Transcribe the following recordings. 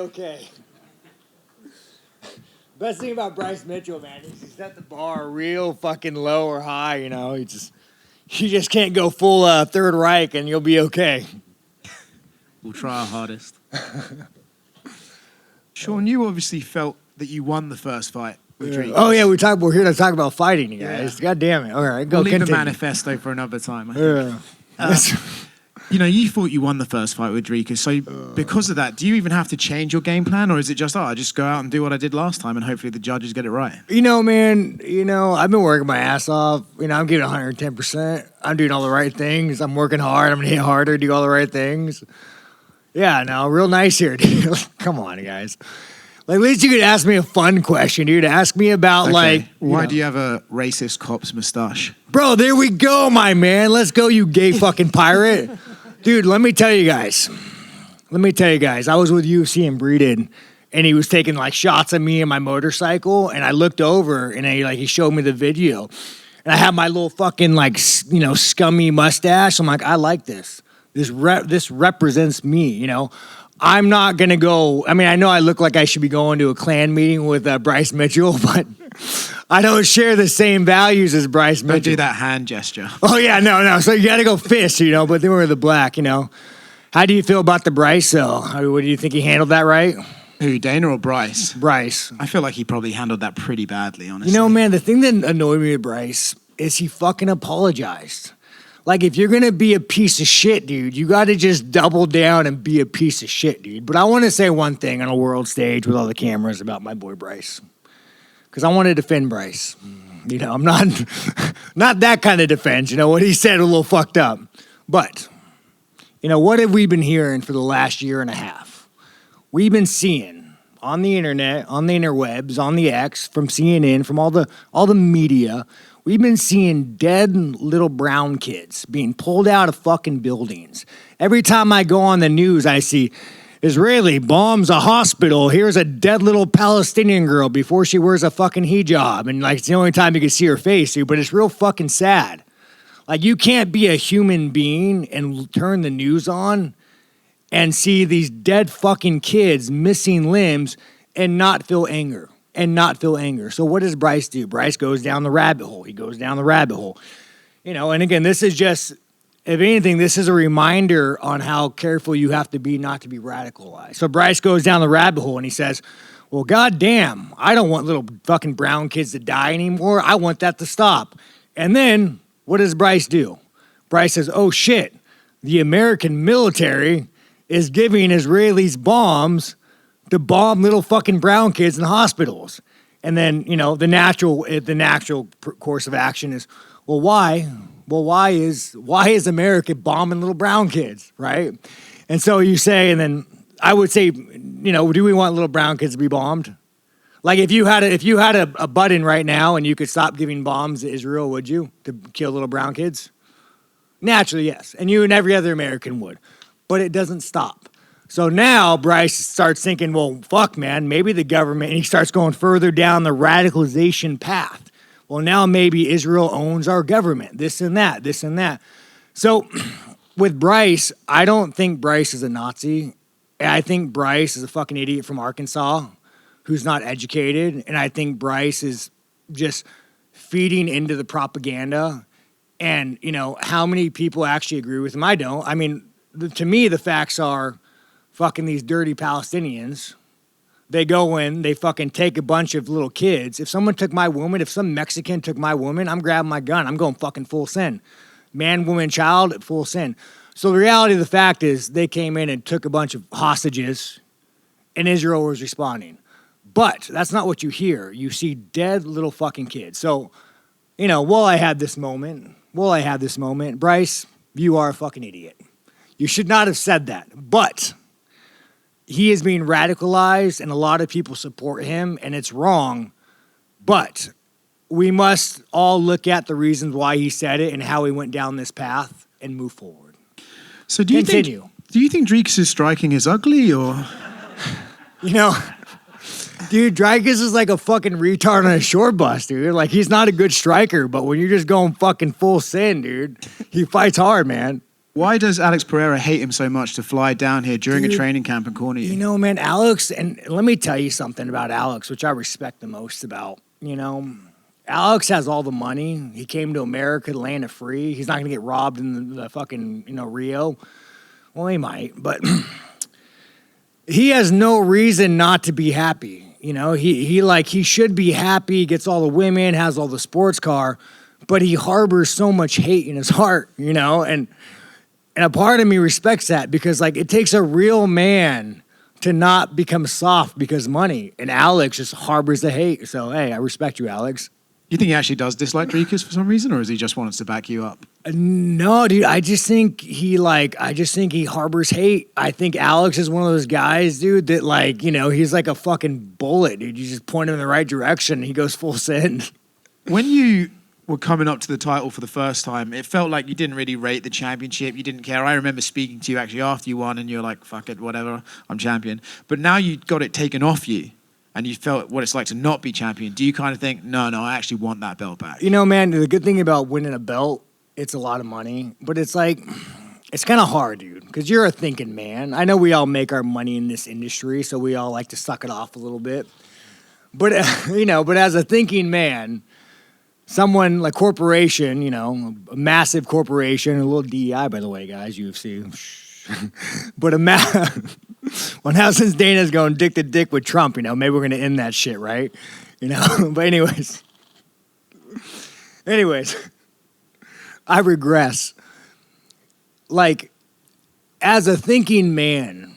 Okay. Best thing about Bryce Mitchell, man, is he set the bar real fucking low or high, you know. You just can't go full Third Reich and you'll be okay. We'll try our hardest. Sean, you obviously felt that you won the first fight with Dreek. Oh yeah, we're here to talk about fighting, you guys. God damn it. All right, go we'll leave continue. the manifesto for another time, I think. Yeah. You know, you thought you won the first fight with Drika, so because of that, do you even have to change your game plan, or is it just, I just go out and do what I did last time and hopefully the judges get it right? You know, man, I've been working my ass off. I'm giving 110%. I'm doing all the right things. I'm working hard. I'm going to hit harder, do all the right things. Yeah, no, real nice here, dude. Come on, guys. Like, at least you could ask me a fun question, dude. Ask me about, why do you have a racist cop's mustache? Bro, there we go, my man. Let's go, you gay fucking pirate. Dude, let me tell you guys. I was with UFC in Breeden, and he was taking, shots at me and my motorcycle, and I looked over, and he showed me the video. And I had my little fucking, scummy mustache. I'm like, I like this. This represents me, I'm not going to go. I mean, I know I look like I should be going to a Klan meeting with Bryce Mitchell, but I don't share the same values as Bryce Mitchell. Don't do that hand gesture. Oh, yeah, no. So you got to go fist, but then we're the black, How do you feel about the Bryce, though? What do you think he handled that right? Who, Dana or Bryce? Bryce. I feel like he probably handled that pretty badly, honestly. Man, the thing that annoyed me with Bryce is he fucking apologized. Like, if you're going to be a piece of shit, dude, you got to just double down and be a piece of shit, dude. But I want to say one thing on a world stage with all the cameras about my boy Bryce. Because I want to defend Bryce. I'm not that kind of defense. What he said a little fucked up. But, what have we been hearing for the last year and a half? We've been seeing on the internet, on the interwebs, on the X, from CNN, from all the media. We've been seeing dead little brown kids being pulled out of fucking buildings. Every time I go on the news, I see Israeli bombs a hospital. Here's a dead little Palestinian girl before she wears a fucking hijab. And it's the only time you can see her face, dude, but it's real fucking sad. You can't be a human being and turn the news on and see these dead fucking kids missing limbs and not feel anger. So what does Bryce do? Bryce goes down the rabbit hole. And again, this is just, if anything, this is a reminder on how careful you have to be not to be radicalized. So Bryce goes down the rabbit hole and he says, well, goddamn, I don't want little fucking brown kids to die anymore. I want that to stop. And then what does Bryce do? Bryce says, oh shit, the American military is giving Israelis bombs to bomb little fucking brown kids in hospitals. And then, the natural course of action is, well, why? Well, why is America bombing little brown kids, right? And so you say, and then I would say, do we want little brown kids to be bombed? Like if you had a button right now and you could stop giving bombs to Israel, would you, to kill little brown kids? Naturally, yes. And you and every other American would. But it doesn't stop. So now Bryce starts thinking, well, fuck, man, maybe the government, and he starts going further down the radicalization path. Well, now maybe Israel owns our government, this and that. So with Bryce, I don't think Bryce is a Nazi. I think Bryce is a fucking idiot from Arkansas who's not educated. And I think Bryce is just feeding into the propaganda. And, how many people actually agree with him? I don't. I mean, to me, the facts are, fucking these dirty Palestinians, they go in, they fucking take a bunch of little kids. If someone took my woman, if some Mexican took my woman, I'm grabbing my gun. I'm going fucking full send. Man, woman, child, full send. So the reality of the fact is they came in and took a bunch of hostages and Israel was responding. But that's not what you hear. You see dead little fucking kids. So, while I had this moment, Bryce, you are a fucking idiot. You should not have said that. But he is being radicalized, and a lot of people support him, and it's wrong. But we must all look at the reasons why he said it and how he went down this path and move forward. So do you think Dreeks' striking is ugly, or? Dude, Dreykus is like a fucking retard on a short bus, dude. He's not a good striker, but when you're just going fucking full send, dude, he fights hard, man. Why does Alex Pereira hate him so much to fly down here during a Dude, training camp and corner you? You know, man, Alex, and let me tell you something about Alex, which I respect the most about, Alex has all the money. He came to America, the land of free. He's not going to get robbed in the fucking, Rio. Well, he might, but he has no reason not to be happy. He should be happy, gets all the women, has all the sports car, but he harbors so much hate in his heart, and a part of me respects that because it takes a real man to not become soft because money, and Alex just harbors the hate. So, hey, I respect you, Alex. You think he actually does dislike Dricus for some reason, or does he just want us to back you up? No, dude. I just think he harbors hate. I think Alex is one of those guys, dude, that he's like a fucking bullet, dude. You just point him in the right direction, and he goes full send. When you were coming up to the title for the first time, it felt like you didn't really rate the championship. You didn't care. I remember speaking to you actually after you won, and you're like, "Fuck it, whatever. I'm champion." But now you got it taken off you, and you felt what it's like to not be champion. Do you kind of think, no, I actually want that belt back? Man, the good thing about winning a belt, it's a lot of money, but it's kind of hard, dude, because you're a thinking man. I know we all make our money in this industry, so we all like to suck it off a little bit. But, but as a thinking man, someone like corporation, a massive corporation, a little DEI, by the way, guys, UFC. But well, now since Dana's going dick to dick with Trump, maybe we're going to end that shit, right? But anyways, I regress. As a thinking man,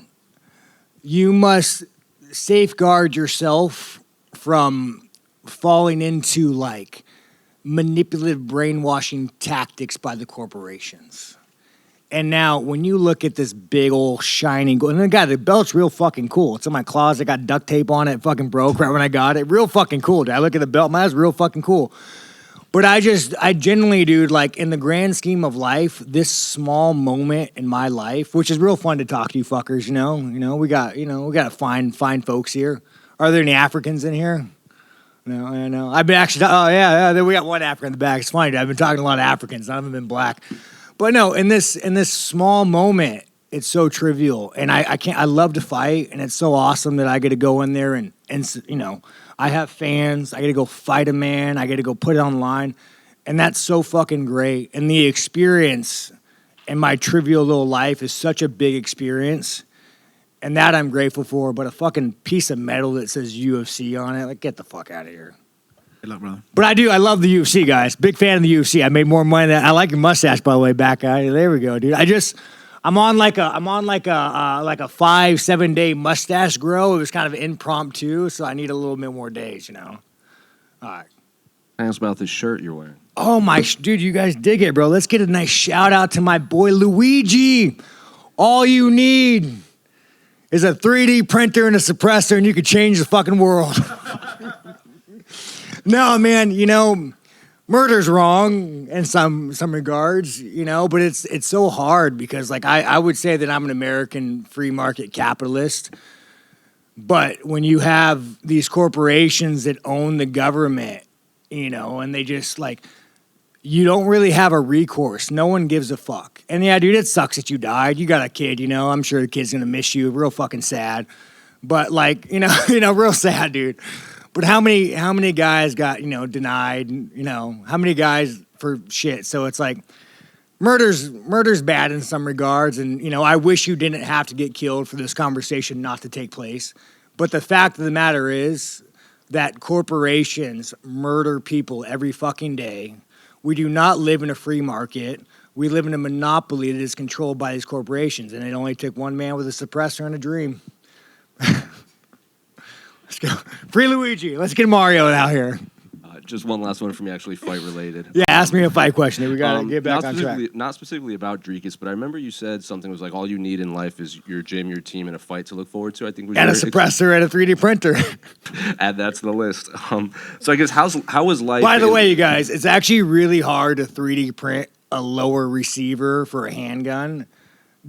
you must safeguard yourself from falling into manipulative brainwashing tactics by the corporations. And now, when you look at this big old shiny gold, and the belt's real fucking cool. It's in my closet, got duct tape on it, fucking broke right when I got it. Real fucking cool, dude. I look at the belt, that's real fucking cool. But I genuinely, dude, in the grand scheme of life, this small moment in my life, which is real fun to talk to you fuckers, we got to find folks here. Are there any Africans in here? No, I know. I've been actually, then we got one African in the back. It's funny, dude. I've been talking to a lot of Africans. None of them been black. But no, in this small moment, it's so trivial, and I love to fight, and it's so awesome that I get to go in there and I have fans. I get to go fight a man. I get to go put it online, and that's so fucking great. And the experience in my trivial little life is such a big experience, and that I'm grateful for. But a fucking piece of metal that says UFC on it, get the fuck out of here. Good luck, brother. But I love the UFC, guys. Big fan of the UFC. I made more money than I like your mustache, by the way, back guy. There we go, dude. I'm on like a 5-7 day mustache grow. It was kind of impromptu, so I need a little bit more days, All right. Tell us about this shirt you're wearing. Oh dude, you guys dig it, bro. Let's get a nice shout out to my boy Luigi. All you need is a 3D printer and a suppressor, and you could change the fucking world. No, man, murder's wrong in some regards, but it's so hard because I would say that I'm an American free market capitalist. But when you have these corporations that own the government, and they just you don't really have a recourse. No one gives a fuck. And yeah, dude, it sucks that you died. You got a kid, I'm sure the kid's gonna miss you. Real fucking sad. But real sad, dude. But how many guys got, denied, how many guys for shit? So it's murder's bad in some regards. And, I wish you didn't have to get killed for this conversation not to take place. But the fact of the matter is that corporations murder people every fucking day. We do not live in a free market. We live in a monopoly that is controlled by these corporations. And it only took one man with a suppressor and a dream. Let's go. Free Luigi. Let's get Mario out here. Just one last one for me, actually fight related. Yeah, ask me a fight question. We got to get back on track. Not specifically about Dricus, but I remember you said something was all you need in life is your gym, your team, and a fight to look forward to. I think. And a suppressor and a 3D printer. Add that to the list. So I guess how was life? By the way, you guys, it's actually really hard to 3D print a lower receiver for a handgun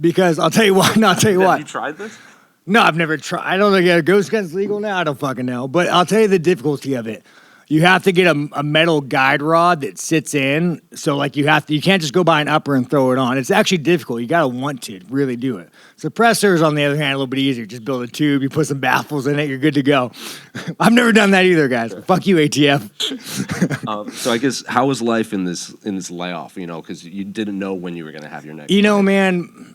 because I'll tell you what. Have you tried this? No, I've never tried. I don't know. Yeah, ghost gun's legal now. I don't fucking know. But I'll tell you the difficulty of it. you have to get a metal guide rod that sits in. So like you can't just go buy an upper and throw it on. It's actually difficult. You got to want to really do it. Suppressors, on the other hand, a little bit easier. Just build a tube, you put some baffles in it, you're good to go. I've never done that either, guys. Fuck you, ATF. So I guess how was life in this layoff? You know, because you didn't know when you were going to have your next. You know, man,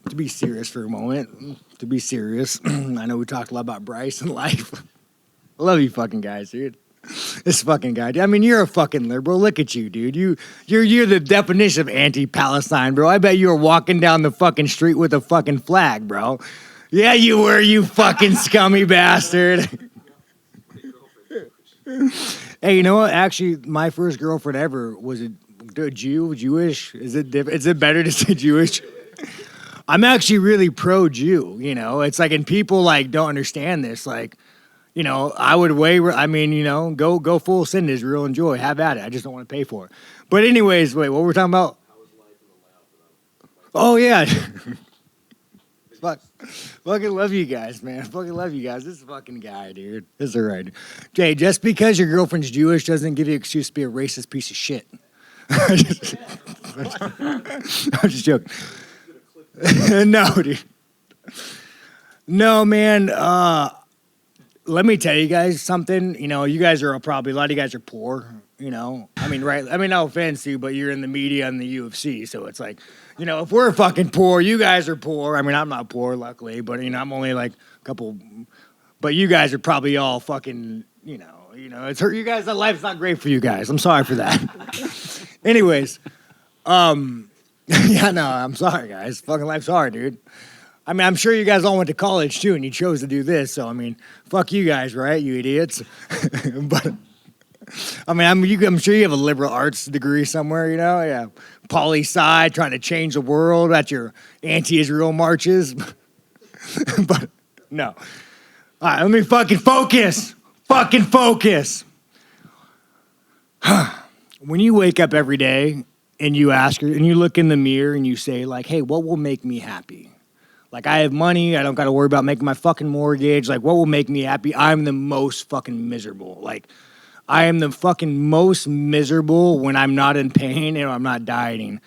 to be serious for a moment, to be serious, I know we talked a lot about Bryce and life. I love you fucking guys, dude. This fucking guy. I mean, you're a fucking liberal. Look at you, dude. You're the definition of anti-Palestine, bro. I bet you were walking down the fucking street with a fucking flag, bro. Yeah, you were, you fucking scummy bastard. Hey, you know what? Actually, my first girlfriend ever was a Jewish. Is it better to say Jewish? I'm actually really pro-Jew, you know? It's like, and people like don't understand this, like, you know, go full send Israel, enjoy, have at it. I just don't want to pay for it. But anyways, wait, what were we talking about? Oh, yeah. Fucking love you guys, man. Fucking love you guys. This fucking guy, dude. This is all right. Jay, just because your girlfriend's Jewish doesn't give you an excuse to be a racist piece of shit. I'm just joking. No, dude. No, man. Let me tell you guys something. You know, you guys are probably, a lot of you guys are poor, you know. I mean, right? I mean, no offense to you, but you're in the media and the UFC, so it's like, you know, if we're fucking poor, you guys are poor. I mean, I'm not poor, luckily, but, you know, I'm only like a couple, but you guys are probably all fucking, you know, it's hurt you guys. Life's not great for you guys. I'm sorry for that. Anyways, yeah, no, I'm sorry, guys. Fucking life's hard, dude. I mean, I'm sure you guys all went to college, too, and you chose to do this. So, I mean, fuck you guys, right, you idiots? But, I mean, I'm sure you have a liberal arts degree somewhere, you know? Yeah. Poli-sci, trying to change the world at your anti-Israel marches. But, no. All right, let me fucking focus. Fucking focus. When you wake up every day and you ask her, and you look in the mirror and you say, like, hey, what will make me happy? Like, I have money. I don't got to worry about making my fucking mortgage. Like, what will make me happy? I'm the most fucking miserable. Like, I am the fucking most miserable when I'm not in pain and I'm not dieting.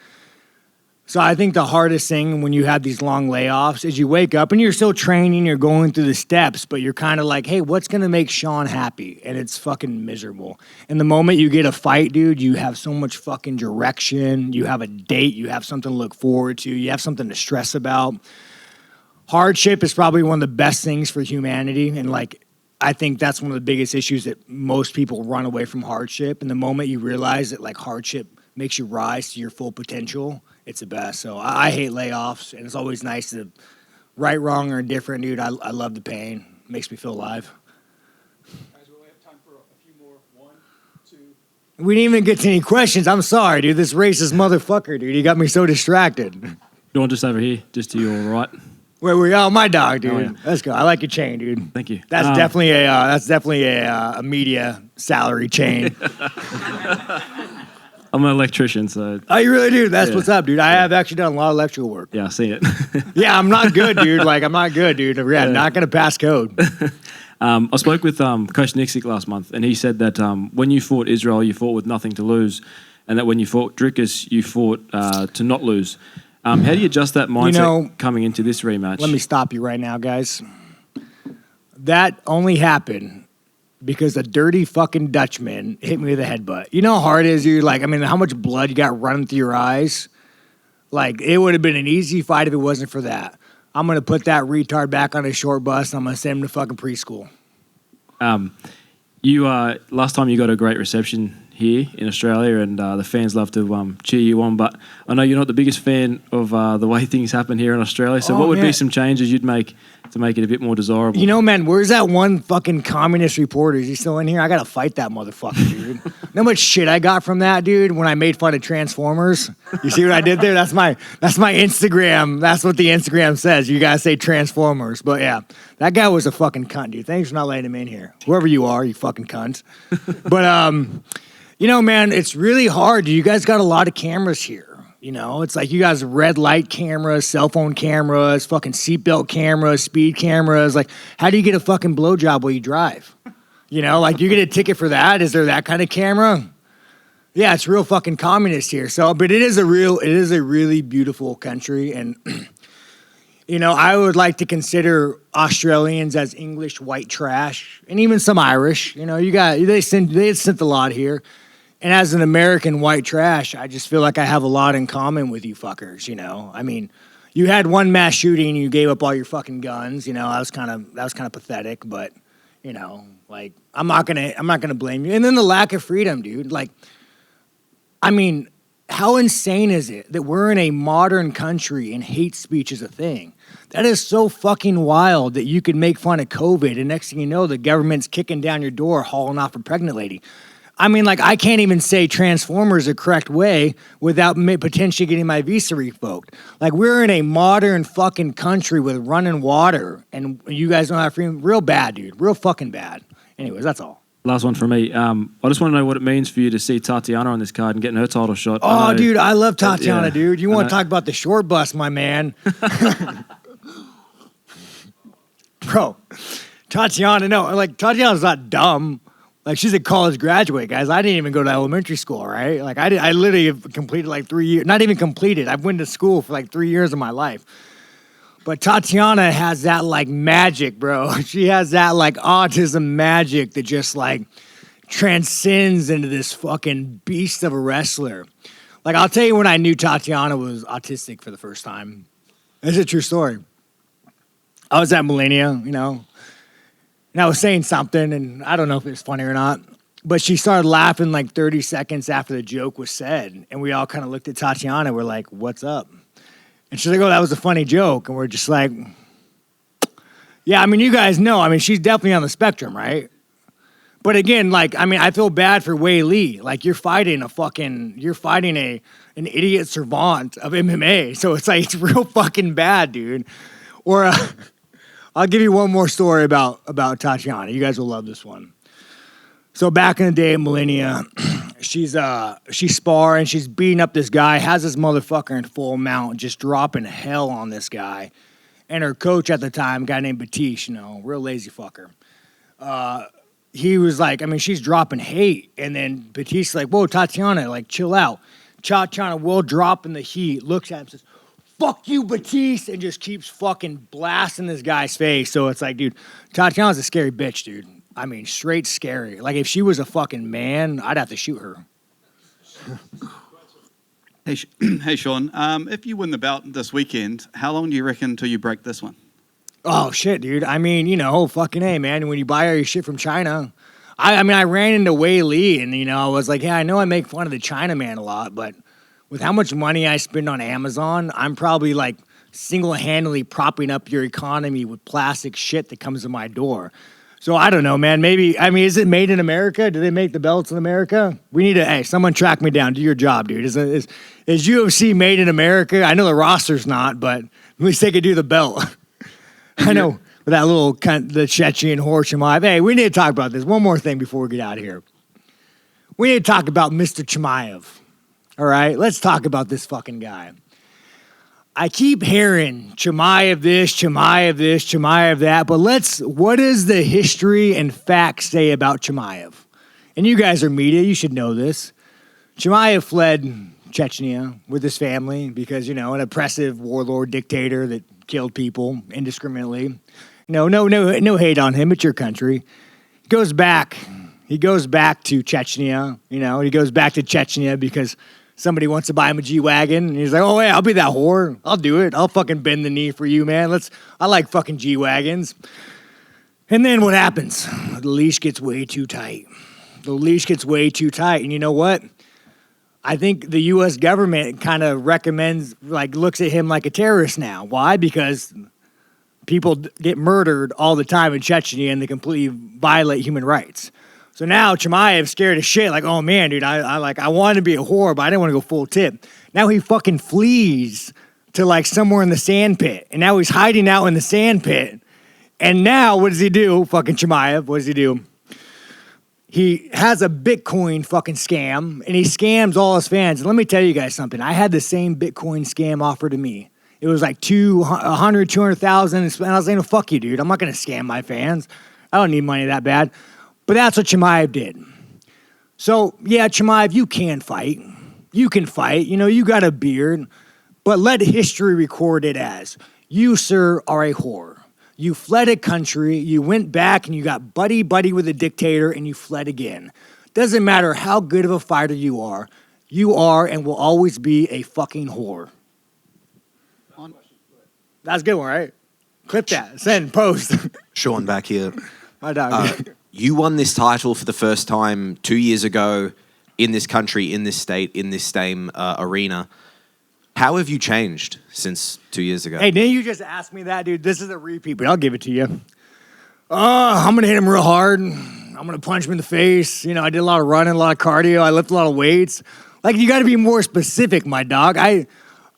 So I think the hardest thing when you have these long layoffs is you wake up and you're still training, you're going through the steps, but you're kind of like, hey, what's going to make Sean happy? And it's fucking miserable. And the moment you get a fight, dude, you have so much fucking direction. You have a date. You have something to look forward to. You have something to stress about. Hardship is probably one of the best things for humanity. And like, I think that's one of the biggest issues that most people run away from hardship. And the moment you realize that like hardship makes you rise to your full potential, it's the best. So I hate layoffs, and it's always nice to, right, wrong, or indifferent, dude. I love the pain. It makes me feel alive. Guys, we only have time for a few more. 1, 2. We didn't even get to any questions. I'm sorry, dude. This racist motherfucker, dude. He got me so distracted. Dawn, just over here, just to your right. Where we? Oh, my dog, dude. Oh, yeah. Let's go. I like your chain, dude. Thank you. That's definitely a media salary chain. I'm an electrician, so... Oh, you really do? That's Yeah. what's up, dude. I have actually done a lot of electrical work. Yeah, I've seen it. Yeah, I'm not good, dude. Like, I'm not good, dude. Yeah, not going to pass code. I spoke with Coach Nixick last month, and he said that when you fought Israel, you fought with nothing to lose, and that when you fought Dricus, you fought to not lose. How do you adjust that mindset coming into this rematch? Let me stop you right now, guys. That only happened because a dirty fucking Dutchman hit me with a headbutt. You know how hard it is, dude? Like, I mean, how much blood you got running through your eyes? Like, it would have been an easy fight if it wasn't for that. I'm going to put that retard back on a short bus, and I'm going to send him to fucking preschool. You last time you got a great reception here in Australia, and the fans love to cheer you on, but I know you're not the biggest fan of the way things happen here in Australia, so what would be some changes you'd make to make it a bit more desirable? You know, man, where's that one fucking communist reporter? Is he still in here? I got to fight that motherfucker, dude. You know how much shit I got from that, dude, when I made fun of Transformers? You see what I did there? That's my Instagram. That's what the Instagram says. You guys say Transformers. But yeah, that guy was a fucking cunt, dude. Thanks for not letting him in here. Whoever you are, you fucking cunt. But, you know, man, it's really hard. You guys got a lot of cameras here. You know, it's like you guys have red light cameras, cell phone cameras, fucking seatbelt cameras, speed cameras. Like, how do you get a fucking blowjob while you drive? You know, like you get a ticket for that. Is there that kind of camera? Yeah, it's real fucking communist here. So, but it is a really beautiful country. And, you know, I would like to consider Australians as English white trash and even some Irish. You know, they sent a lot here. And as an American white trash, I just feel like I have a lot in common with you fuckers, you know? I mean, you had one mass shooting and you gave up all your fucking guns, you know, that was kind of pathetic, but, you know, like I'm not gonna blame you. And then the lack of freedom, dude. Like, I mean, how insane is it that we're in a modern country and hate speech is a thing? That is so fucking wild that you could make fun of COVID and next thing you know, the government's kicking down your door, hauling off a pregnant lady. I mean, like, I can't even say Transformers the correct way without potentially getting my visa revoked. Like, we're in a modern fucking country with running water, and you guys don't have freedom. Real bad, dude. Real fucking bad. Anyways, that's all. Last one from me. I just want to know what it means for you to see Tatiana on this card and getting her title shot. Oh, dude, I love Tatiana, yeah, dude. You want to talk about the short bus, my man. Bro, Tatiana's not dumb. Like, she's a college graduate, guys. I didn't even go to elementary school, right? Like, I literally have completed like 3 years. Not even completed. I've went to school for like 3 years of my life. But Tatiana has that, like, magic, bro. She has that, like, autism magic that just, like, transcends into this fucking beast of a wrestler. Like, I'll tell you when I knew Tatiana was autistic for the first time. It's a true story. I was at Millennia, you know, and I was saying something, and I don't know if it was funny or not, but she started laughing like 30 seconds after the joke was said, and we all kind of looked at Tatiana. We're like, what's up? And she's like, oh, that was a funny joke. And we're just like, yeah, I mean, you guys know. I mean, she's definitely on the spectrum, right? But again, like, I mean, I feel bad for Wei Lee. Like, you're fighting an idiot savant of MMA. So it's like, it's real fucking bad, dude. Or I'll give you one more story about Tatiana. You guys will love this one. So back in the day at Millennia, she's sparring, she's beating up this guy, has this motherfucker in full mount, just dropping hell on this guy. And her coach at the time, a guy named Batiste, you know, real lazy fucker. He was like, I mean, she's dropping hate. And then Batiste's like, whoa, Tatiana, like, chill out. Tatiana will drop in the heat, looks at him, says, fuck you, Batiste, and just keeps fucking blasting this guy's face. So it's like, dude, Tatiana's a scary bitch, dude. I mean, straight scary. Like, if she was a fucking man, I'd have to shoot her. Hey, Sean. If you win the bout this weekend, how long do you reckon until you break this one? Oh, shit, dude. I mean, you know, fucking A, man. When you buy all your shit from China. I mean, I ran into Wei Lee, and, you know, I was like, yeah, I know I make fun of the China man a lot, but with how much money I spend on Amazon, I'm probably, like, single-handedly propping up your economy with plastic shit that comes to my door. So I don't know, man. Maybe, I mean, is it made in America? Do they make the belts in America? We need to, hey, someone track me down. Do your job, dude. Is UFC made in America? I know the roster's not, but at least they could do the belt. I know, with that little, the Chechen horse Chimaev. Hey, we need to talk about this. One more thing before we get out of here. We need to talk about Mr. Chimaev. All right? Let's talk about this fucking guy. I keep hearing Chimaev this, Chimaev this, Chimaev that, but what does the history and facts say about Chimaev? And you guys are media, you should know this. Chimaev fled Chechnya with his family because, you know, an oppressive warlord dictator that killed people indiscriminately. No hate on him, it's your country. He goes back to Chechnya, you know, he goes back to Chechnya because somebody wants to buy him a G-Wagon, and he's like, oh, hey, I'll be that whore. I'll do it. I'll fucking bend the knee for you, man. I like fucking G-Wagons. And then what happens? The leash gets way too tight. And you know what? I think the U.S. government kind of recommends, like, looks at him like a terrorist now. Why? Because people get murdered all the time in Chechnya, and they completely violate human rights. So now Chimaev's scared as shit. Like, oh man, dude, I wanted to be a whore, but I didn't want to go full tip. Now he fucking flees to like somewhere in the sand pit. And now he's hiding out in the sand pit. And now what does he do? Fucking Chimaev, what does he do? He has a Bitcoin fucking scam, and he scams all his fans. And let me tell you guys something. I had the same Bitcoin scam offered to me. It was like 200,000. And I was like, no, fuck you, dude. I'm not going to scam my fans. I don't need money that bad. But that's what Chimaev did. So, yeah, Chimaev, you can fight. You can fight. You know, you got a beard. But let history record it as, you, sir, are a whore. You fled a country, you went back and you got buddy-buddy with a dictator and you fled again. Doesn't matter how good of a fighter you are and will always be a fucking whore. That's a good one, right? Clip that. Send, post. Sean back here. My dog. You won this title for the first time 2 years ago in this country, in this state, in this same arena. How have you changed since 2 years ago? Hey, didn't you just ask me that, dude? This is a repeat, but I'll give it to you. I'm going to hit him real hard. I'm going to punch him in the face. You know, I did a lot of running, a lot of cardio. I lift a lot of weights. Like, you got to be more specific, my dog. I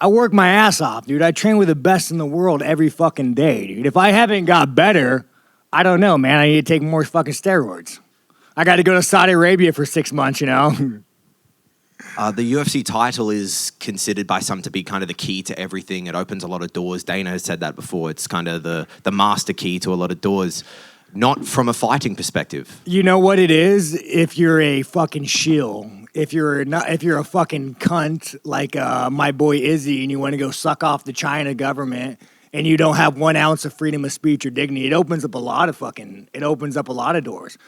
work my ass off, dude. I train with the best in the world every fucking day, dude. If I haven't got better, I don't know, man. I need to take more fucking steroids. I got to go to Saudi Arabia for 6 months, you know? The UFC title is considered by some to be kind of the key to everything. It opens a lot of doors. Dana has said that before. It's kind of the master key to a lot of doors, not from a fighting perspective. You know what it is? If you're a fucking shill, if you're a fucking cunt like my boy Izzy, and you want to go suck off the China government, and you don't have 1 ounce of freedom of speech or dignity, it opens up a lot of doors.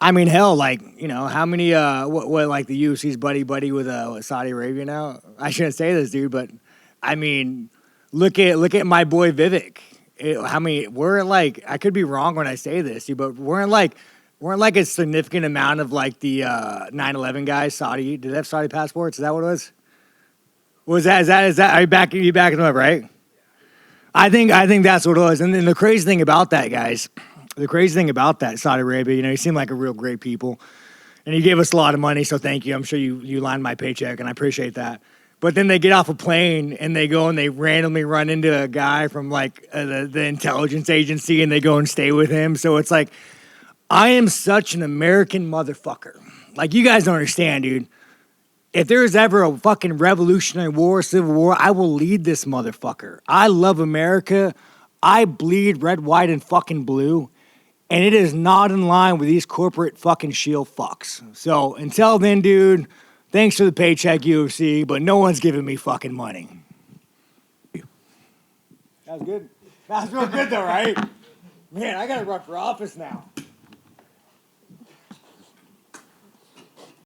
I mean, hell, like, you know, how many, what like the UFC's buddy with Saudi Arabia now? I shouldn't say this, dude, but I mean, look at my boy Vivek. We're like, I could be wrong when I say this, dude, but weren't like a significant amount of like the 9/11 guys Saudi. Did they have Saudi passports? Is that what it was? Is that? Are you backing them up, right? I think that's what it was. And then the crazy thing about that, guys. The crazy thing about that, Saudi Arabia, you know, you seem like a real great people. And you gave us a lot of money, so thank you. I'm sure you lined my paycheck, and I appreciate that. But then they get off a plane, and they go and they randomly run into a guy from, like, the intelligence agency, and they go and stay with him. So it's like, I am such an American motherfucker. Like, you guys don't understand, dude. If there's ever a fucking revolutionary war, civil war, I will lead this motherfucker. I love America. I bleed red, white, and fucking blue. And it is not in line with these corporate fucking shield fucks. So until then, dude, thanks for the paycheck, UFC, but no one's giving me fucking money. That was good. That was real good, though, right? Man, I gotta run for office now.